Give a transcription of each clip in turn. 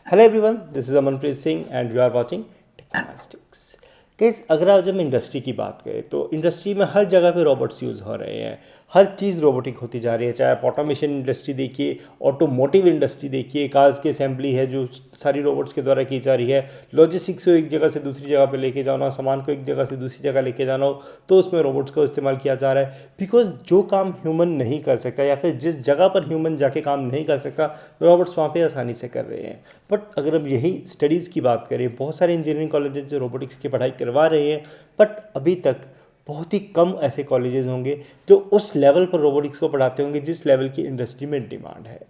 Hello everyone, this is Amanpreet Singh and you are watching Technomastics. Guys, अगर आप जब industry की बात करें तो इंडस्ट्री में हर जगह पे रोबोट्स यूज़ हो रहे हैं। हर चीज़ रोबोटिक होती जा रही है, चाहे आप ऑटोमेशन इंडस्ट्री देखिए, ऑटोमोटिव इंडस्ट्री देखिए, कार्स की असेंबली है जो सारी रोबोट्स के द्वारा की जा रही है। लॉजिस्टिक्स को एक जगह से दूसरी जगह पे लेके जाना, सामान को एक जगह से दूसरी जगह लेके जाना हो तो उसमें रोबोट्स का इस्तेमाल किया जा रहा है। बिकॉज जो काम ह्यूमन नहीं कर सकता या फिर जिस जगह पर ह्यूमन जाके काम नहीं कर सकता, रोबोट्स वहाँ पे आसानी से कर रहे हैं। बट अगर हम यही स्टडीज़ की बात करें, बहुत सारे इंजीनियरिंग कॉलेजेस जो रोबोटिक्स की पढ़ाई करवा रहे हैं, बट अभी तक बहुत ही कम ऐसे कॉलेजेस होंगे जो उस लेवल पर रोबोटिक्स को पढ़ाते होंगे जिस लेवल की इंडस्ट्री में डिमांड है।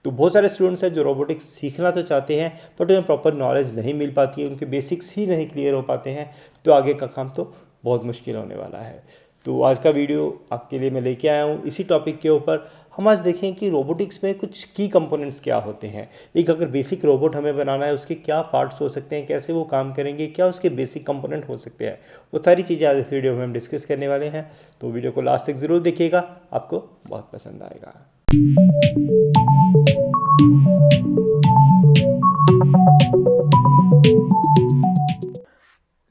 तो बहुत सारे स्टूडेंट्स हैं जो रोबोटिक्स सीखना तो चाहते हैं बट उन्हें प्रॉपर नॉलेज नहीं मिल पाती है, उनके बेसिक्स ही नहीं क्लियर हो पाते हैं, तो आगे का काम तो बहुत मुश्किल होने वाला है। तो आज का वीडियो आपके लिए मैं लेके आया हूँ इसी टॉपिक के ऊपर। हम आज देखें कि रोबोटिक्स में कुछ की कंपोनेंट्स क्या होते हैं। एक अगर बेसिक रोबोट हमें बनाना है, उसके क्या पार्ट्स हो सकते हैं, कैसे वो काम करेंगे, क्या उसके बेसिक कंपोनेंट हो सकते हैं, वो सारी चीज़ें आज इस वीडियो में हम डिस्कस करने वाले हैं। तो वीडियो को लास्ट तक ज़रूर देखिएगा, आपको बहुत पसंद आएगा।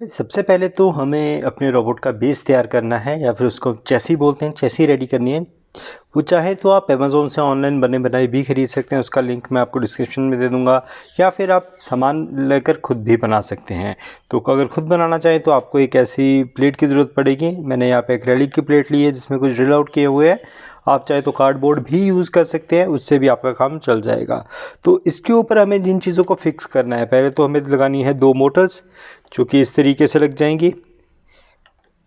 सबसे पहले तो हमें अपने रोबोट का बेस तैयार करना है, या फिर उसको चेसी बोलते हैं, चेसी रेडी करनी है। वो चाहे तो आप अमेज़ोन से ऑनलाइन बने बनाए भी खरीद सकते हैं, उसका लिंक मैं आपको डिस्क्रिप्शन में दे दूंगा, या फिर आप सामान लेकर खुद भी बना सकते हैं। तो अगर खुद बनाना चाहें तो आपको एक ऐसी प्लेट की ज़रूरत पड़ेगी। मैंने यहाँ पे एक्रेलिक की प्लेट ली है जिसमें कुछ ड्रिल आउट किए हुए हैं। आप चाहे तो कार्डबोर्ड भी यूज़ कर सकते हैं, उससे भी आपका काम चल जाएगा। तो इसके ऊपर हमें जिन चीज़ों को फिक्स करना है, पहले तो हमें लगानी है 2 मोटर्स जो कि इस तरीके से लग जाएंगी।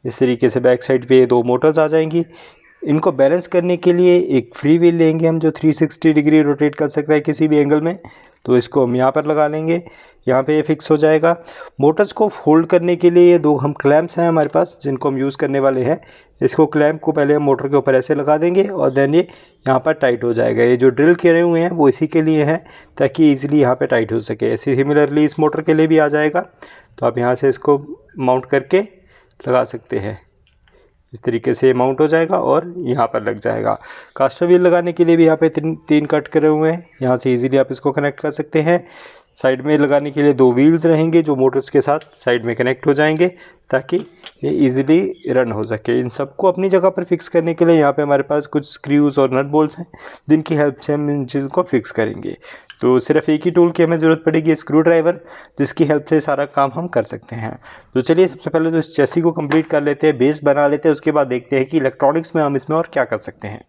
इस तरीके से बैक साइड पे 2 मोटर्स आ जाएंगी। इनको बैलेंस करने के लिए एक फ्री व्हील लेंगे हम जो 360 डिग्री रोटेट कर सकता है किसी भी एंगल में, तो इसको हम यहाँ पर लगा लेंगे। यहाँ पे ये फिक्स हो जाएगा। मोटर्स को फोल्ड करने के लिए ये 2 हम क्लैम्प्स हैं हमारे पास जिनको हम यूज़ करने वाले हैं। इसको क्लैम्प को पहले हम मोटर के ऊपर ऐसे लगा देंगे और देन ये यहाँ पर टाइट हो जाएगा। ये जो ड्रिल करे हुए हैं वो इसी के लिए हैं ताकि ईजिली यहाँ पर टाइट हो सके। ऐसे सिमिलरली इस मोटर के लिए भी आ जाएगा। तो आप यहाँ से इसको माउंट करके लगा सकते हैं। इस तरीके से माउंट हो जाएगा और यहाँ पर लग जाएगा। कास्टर व्हील लगाने के लिए भी यहाँ पे तीन कट करे हुए हैं, यहाँ से इजीली आप इसको कनेक्ट कर सकते हैं। साइड में लगाने के लिए 2 व्हील्स रहेंगे जो मोटर्स के साथ साइड में कनेक्ट हो जाएंगे ताकि ये इजीली रन हो सके। इन सबको अपनी जगह पर फिक्स करने के लिए यहाँ पे हमारे पास कुछ स्क्रूज और नट बोल्ट्स हैं जिनकी हेल्प से हम इन चीज़ों को फिक्स करेंगे। तो सिर्फ एक ही टूल की हमें ज़रूरत पड़ेगी, स्क्रू ड्राइवर, जिसकी हेल्प से सारा काम हम कर सकते हैं। तो चलिए सबसे पहले तो इस चेसी को कंप्लीट कर लेते हैं, बेस बना लेते हैं, उसके बाद देखते हैं कि इलेक्ट्रॉनिक्स में हम इसमें और क्या कर सकते हैं।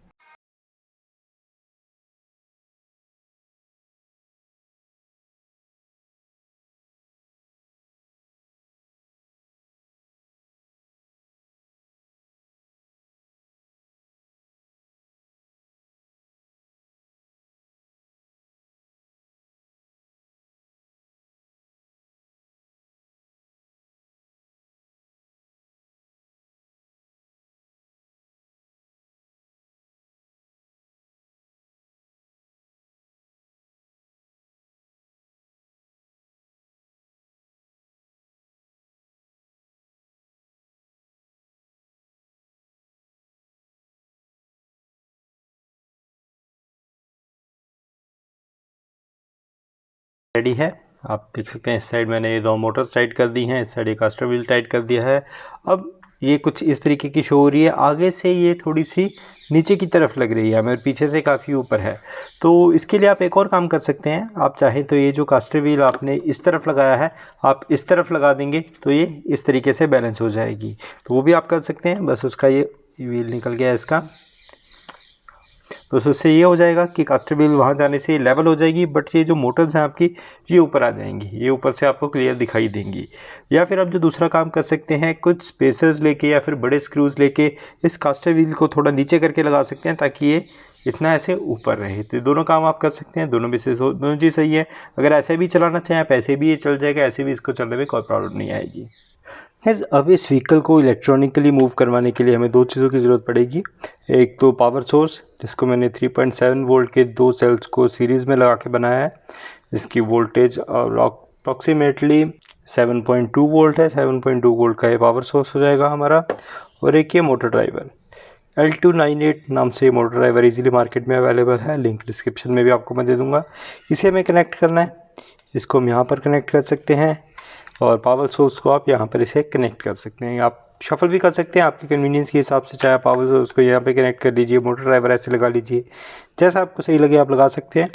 रेडी है, आप देख सकते हैं इस साइड मैंने ये 2 मोटर्स टाइट कर दी हैं, इस साइड एक कास्टर व्हील टाइट कर दिया है। अब ये कुछ इस तरीके की शो हो रही है, आगे से ये थोड़ी सी नीचे की तरफ लग रही है हमें और पीछे से काफ़ी ऊपर है। तो इसके लिए आप एक और काम कर सकते हैं, आप चाहें तो ये जो कास्टर व्हील आपने इस तरफ लगाया है आप इस तरफ लगा देंगे तो ये इस तरीके से बैलेंस हो जाएगी। तो वो भी आप कर सकते हैं। बस उसका ये व्हील निकल गया इसका, तो उससे ये हो जाएगा कि कास्टर व्हील वहाँ जाने से लेवल हो जाएगी, बट ये जो मोटर्स हैं आपकी ये ऊपर आ जाएंगी, ये ऊपर से आपको क्लियर दिखाई देंगी। या फिर आप जो दूसरा काम कर सकते हैं, कुछ स्पेसर्स लेके या फिर बड़े स्क्रूज लेके इस कास्टर व्हील को थोड़ा नीचे करके लगा सकते हैं ताकि ये इतना ऐसे ऊपर रहे। तो दोनों काम आप कर सकते हैं, दोनों में से दोनों चीज़ सही है। अगर ऐसे भी चलाना चाहें आप ऐसे भी ये चल जाएगा, ऐसे भी इसको चलने में कोई प्रॉब्लम नहीं आएगी। अब इस व्हीकल को इलेक्ट्रॉनिकली मूव करवाने के लिए हमें 2 चीज़ों की ज़रूरत पड़ेगी। एक तो पावर सोर्स, जिसको मैंने 3.7 वोल्ट के 2 सेल्स को सीरीज़ में लगा के बनाया है। इसकी वोल्टेज अप्रॉक्सीमेटली 7.2 वोल्ट है। 7.2 वोल्ट का ये पावर सोर्स हो जाएगा हमारा। और एक ये मोटर ड्राइवर L298 नाम से ये मोटर ड्राइवर इजीली मार्केट में अवेलेबल है, लिंक डिस्क्रिप्शन में भी आपको मैं दे दूंगा। इसे हमें कनेक्ट करना है। इसको हम यहाँ पर कनेक्ट कर सकते हैं और पावर सोर्स को आप यहाँ पर इसे कनेक्ट कर सकते हैं। आप शफल भी कर सकते हैं आपके कन्वीनियंस के हिसाब से, चाहे आप पावर सोर्स को यहाँ पे कनेक्ट कर लीजिए, मोटर ड्राइवर ऐसे लगा लीजिए, जैसा आपको सही लगे आप लगा सकते हैं।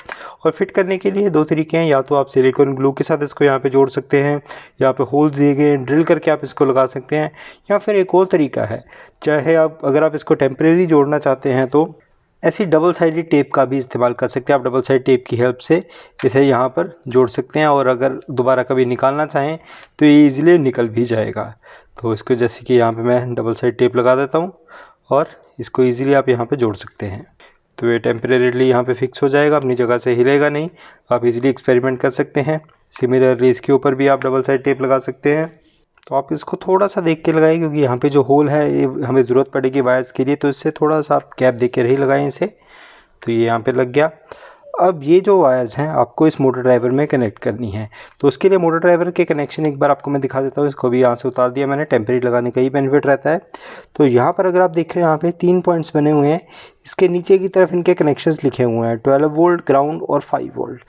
और फिट करने के लिए दो तरीके हैं, या तो आप सिलिकॉन ग्लू के साथ इसको यहाँ पे जोड़ सकते हैं, यहाँ पे होल्स दिए गए हैं, ड्रिल करके आप इसको लगा सकते हैं। या फिर एक और तरीका है, चाहे आप अगर आप इसको टेम्परेरी जोड़ना चाहते हैं तो ऐसी डबल साइडेड टेप का भी इस्तेमाल कर सकते हैं। आप डबल साइड टेप की हेल्प से इसे यहाँ पर जोड़ सकते हैं और अगर दोबारा कभी निकालना चाहें तो ये ईज़िली निकल भी जाएगा। तो इसको जैसे कि यहाँ पे मैं डबल साइड टेप लगा देता हूँ और इसको ईज़िली आप यहाँ पे जोड़ सकते हैं। तो ये टेम्परेरीली यहाँ पे फिक्स हो जाएगा, अपनी जगह से हिलेगा नहीं। आप इजीली एक्सपेरिमेंट कर सकते हैं। सिमिलरली इसके ऊपर भी आप डबल साइड टेप लगा सकते हैं। तो आप इसको थोड़ा सा देख के लगाइए, क्योंकि यहाँ पे जो होल है ये हमें ज़रूरत पड़ेगी वायर्स के लिए, तो इससे थोड़ा सा आप गैप दे के ही लगाएं इसे। तो ये यहाँ पे लग गया। अब ये जो वायर्स हैं आपको इस मोटर ड्राइवर में कनेक्ट करनी है। तो उसके लिए मोटर ड्राइवर के कनेक्शन एक बार आपको मैं दिखा देता हूँ। इसको भी यहाँ से उतार दिया मैंने, टेम्परेरी लगाने का ही बेनिफिट रहता है। तो यहाँ पर अगर आप देखें, यहाँ पे 3 पॉइंट्स बने हुए हैं, इसके नीचे की तरफ इनके कनेक्शंस लिखे हुए हैं, 12 वोल्ट, ग्राउंड और 5 वोल्ट।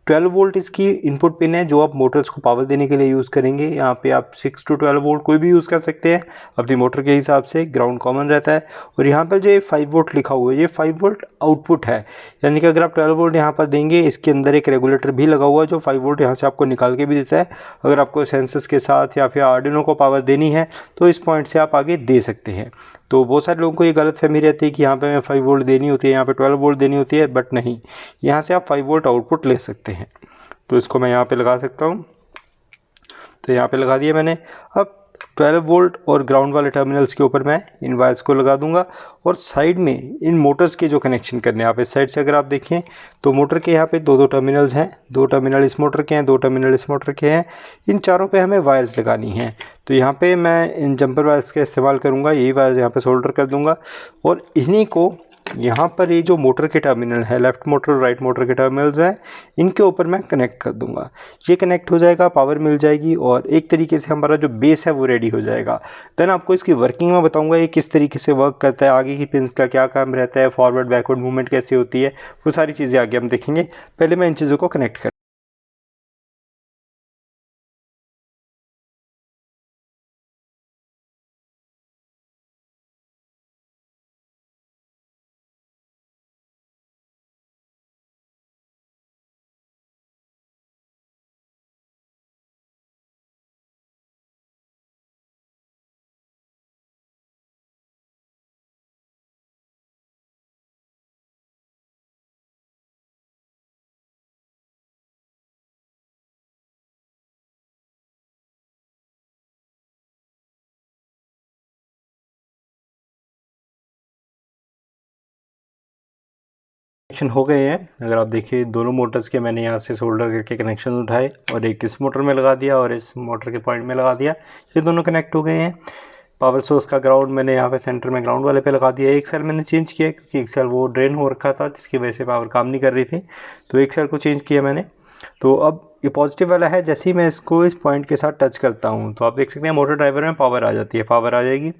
12 वोल्ट इसकी इनपुट पिन है जो आप मोटर्स को पावर देने के लिए यूज़ करेंगे। यहाँ पे आप 6 to 12 वोल्ट कोई भी यूज़ कर सकते हैं अपनी मोटर के हिसाब से, ग्राउंड कॉमन रहता है। और यहाँ पर जो ये 5 वोल्ट लिखा हुआ है, ये 5 वोल्ट आउटपुट है, यानी कि अगर आप 12 वोल्ट यहाँ पर देंगे, इसके अंदर एक रेगुलेटर भी लगा हुआ है जो 5 वोल्ट यहाँ से आपको निकाल के भी देता है। अगर आपको सेंसर्स के साथ या फिर आर्डिनो को पावर देनी है तो इस पॉइंट से आप आगे दे सकते हैं। तो बहुत सारे लोगों को ये गलत फहमी रहती है कि यहाँ पे हमें 5 वोल्ट देनी होती है, यहाँ पे 12 वोल्ट देनी होती है, बट नहीं, यहाँ से आप 5 वोल्ट आउटपुट ले सकते हैं। तो इसको मैं यहाँ पे लगा सकता हूँ। तो यहाँ पे लगा दिया मैंने। अब 12 वोल्ट और ग्राउंड वाले टर्मिनल्स के ऊपर मैं इन वायर्स को लगा दूंगा और साइड में इन मोटर्स के जो कनेक्शन करने हैं, आप इस साइड से अगर आप देखें तो मोटर के यहाँ पे दो टर्मिनल्स हैं, 2 टर्मिनल इस मोटर के हैं, 2 टर्मिनल इस मोटर के हैं। इन चारों पे हमें वायर्स लगानी हैं। तो यहाँ पे मैं इन जंपर वायर्स का इस्तेमाल करूँगा, यही वायर्स यहाँ पे सोल्डर कर दूँगा और इन्हीं को यहाँ पर ये जो मोटर के टर्मिनल है, लेफ़्ट मोटर और राइट मोटर के टर्मिनल्स हैं, इनके ऊपर मैं कनेक्ट कर दूंगा। ये कनेक्ट हो जाएगा, पावर मिल जाएगी और एक तरीके से हमारा जो बेस है वो रेडी हो जाएगा। देन आपको इसकी वर्किंग में बताऊंगा ये किस तरीके से वर्क करता है, आगे की पिन्स का क्या काम रहता है, फॉरवर्ड बैकवर्ड मूवमेंट कैसे होती है, वो सारी चीज़ें आगे हम देखेंगे। पहले मैं इन चीज़ों को कनेक्ट कर कनेक्शन हो गए हैं। अगर आप देखिए दोनों मोटर्स के मैंने यहाँ से सोल्डर करके कनेक्शन उठाए और एक इस मोटर में लगा दिया और इस मोटर के पॉइंट में लगा दिया, ये दोनों कनेक्ट हो गए हैं। पावर सोर्स का ग्राउंड मैंने यहाँ पे सेंटर में ग्राउंड वाले पे लगा दिया। एक सेल मैंने चेंज किया क्योंकि एक सेल वो ड्रेन हो रखा था जिसकी वजह से पावर काम नहीं कर रही थी, तो एक सेल को चेंज किया मैंने। तो अब ये पॉजिटिव वाला है, जैसे ही मैं इसको इस पॉइंट के साथ टच करता हूँ तो आप देख सकते हैं मोटर ड्राइवर में पावर आ जाती है, पावर आ जाएगी।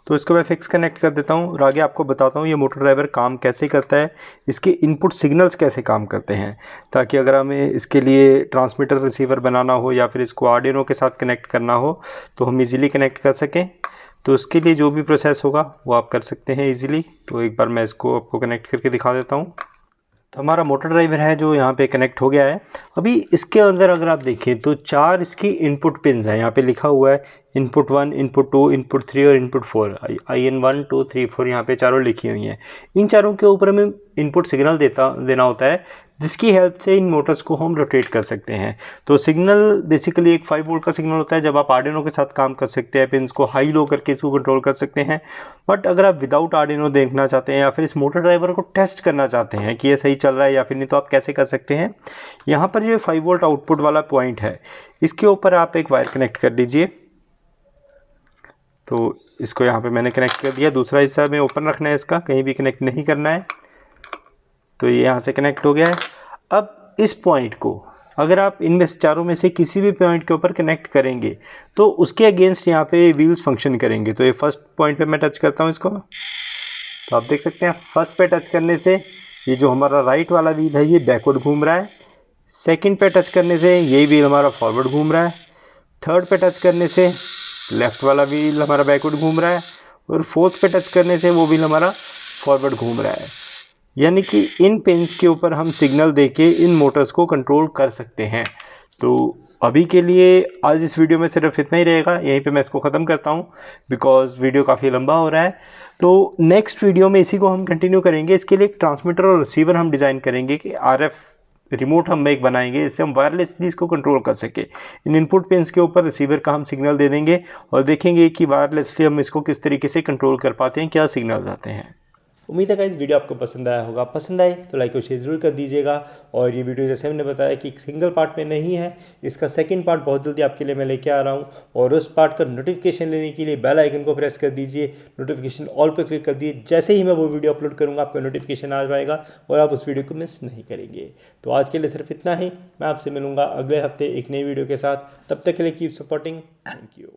तो इसको मैं फिक्स कनेक्ट कर देता हूँ और आगे आपको बताता हूँ ये मोटर ड्राइवर काम कैसे करता है, इसके इनपुट सिग्नल्स कैसे काम करते हैं, ताकि अगर हमें इसके लिए ट्रांसमीटर रिसीवर बनाना हो या फिर इसको आर्डिनो के साथ कनेक्ट करना हो तो हम इजीली कनेक्ट कर सकें। तो उसके लिए जो भी प्रोसेस होगा वो आप कर सकते हैं इजीली। तो एक बार मैं इसको आपको कनेक्ट करके दिखा देता हूँ। तो हमारा मोटर ड्राइवर है जो यहाँ पे कनेक्ट हो गया है। अभी इसके अंदर अगर आप देखें तो 4 इसकी इनपुट पिन्स हैं, यहाँ पे लिखा हुआ है इनपुट 1, इनपुट 2, इनपुट 3 और इनपुट 4। IN 1 2 3 4 यहाँ पे चारों लिखी हुई हैं। इन चारों के ऊपर हमें इनपुट सिग्नल देना होता है, जिसकी हेल्प से इन मोटर्स को हम रोटेट कर सकते हैं। तो सिग्नल बेसिकली एक 5 वोल्ट का सिग्नल होता है, जब आप आर्डिनो के साथ काम कर सकते हैं, पिन्स को हाई लो करके इसको कंट्रोल कर सकते हैं। बट अगर आप विदाउट आर्डिनो देखना चाहते हैं या फिर इस मोटर ड्राइवर को टेस्ट करना चाहते हैं कि ये सही चल रहा है या फिर नहीं, तो आप कैसे कर सकते हैं। यहाँ पर जो 5 वोल्ट आउटपुट वाला पॉइंट है, इसके ऊपर आप एक वायर कनेक्ट कर लीजिए। तो इसको यहाँ पे मैंने कनेक्ट कर दिया। दूसरा हिस्सा में ओपन रखना है, इसका कहीं भी कनेक्ट नहीं करना है। तो ये यहाँ से कनेक्ट हो गया है। अब इस पॉइंट को अगर आप इनमें से चारों में से किसी भी पॉइंट के ऊपर कनेक्ट करेंगे तो उसके अगेंस्ट यहाँ पे व्हील्स फंक्शन करेंगे। तो ये फर्स्ट पॉइंट पे मैं टच करता हूँ इसको, तो आप देख सकते हैं फर्स्ट पे टच करने से ये जो हमारा राइट वाला व्हील है ये बैकवर्ड घूम रहा है, सेकंड पे टच करने से यही व्हील हमारा फॉरवर्ड घूम रहा है, थर्ड पे टच करने से लेफ़्ट वाला व्हील हमारा बैकवर्ड घूम रहा है, और फोर्थ पे टच करने से वो व्हील हमारा फॉरवर्ड घूम रहा है। यानी कि इन पिन्स के ऊपर हम सिग्नल देके इन मोटर्स को कंट्रोल कर सकते हैं। तो अभी के लिए आज इस वीडियो में सिर्फ इतना ही रहेगा, यहीं पे मैं इसको ख़त्म करता हूँ बिकॉज़ वीडियो काफ़ी लंबा हो रहा है। तो नेक्स्ट वीडियो में इसी को हम कंटिन्यू करेंगे। इसके लिए एक ट्रांसमीटर और रिसीवर हम डिज़ाइन करेंगे कि RF रिमोट हम एक बनाएंगे जिससे हम वायरलेसली इसको कंट्रोल कर सके। इन इनपुट पिन्स के ऊपर रिसीवर का हम सिग्नल दे देंगे और देखेंगे कि वायरलेसली हम इसको किस तरीके से कंट्रोल कर पाते हैं, क्या सिग्नल आते हैं। उम्मीद है गाइस वीडियो आपको पसंद आया होगा। पसंद आए तो लाइक और शेयर जरूर कर दीजिएगा। और ये वीडियो जैसे हमने बताया कि एक सिंगल पार्ट में नहीं है, इसका सेकंड पार्ट बहुत जल्दी आपके लिए मैं लेके आ रहा हूँ। और उस पार्ट का नोटिफिकेशन लेने के लिए बेल आइकन को प्रेस कर दीजिए, नोटिफिकेशन ऑल पर क्लिक कर दीजिए। जैसे ही मैं वो वीडियो अपलोड करूँगा आपको नोटिफिकेशन आ जाएगा और आप उस वीडियो को मिस नहीं करेंगे। तो आज के लिए सिर्फ इतना ही। मैं आपसे मिलूंगा अगले हफ्ते एक नई वीडियो के साथ। तब तक के लिए कीप सपोर्टिंग। Thank you.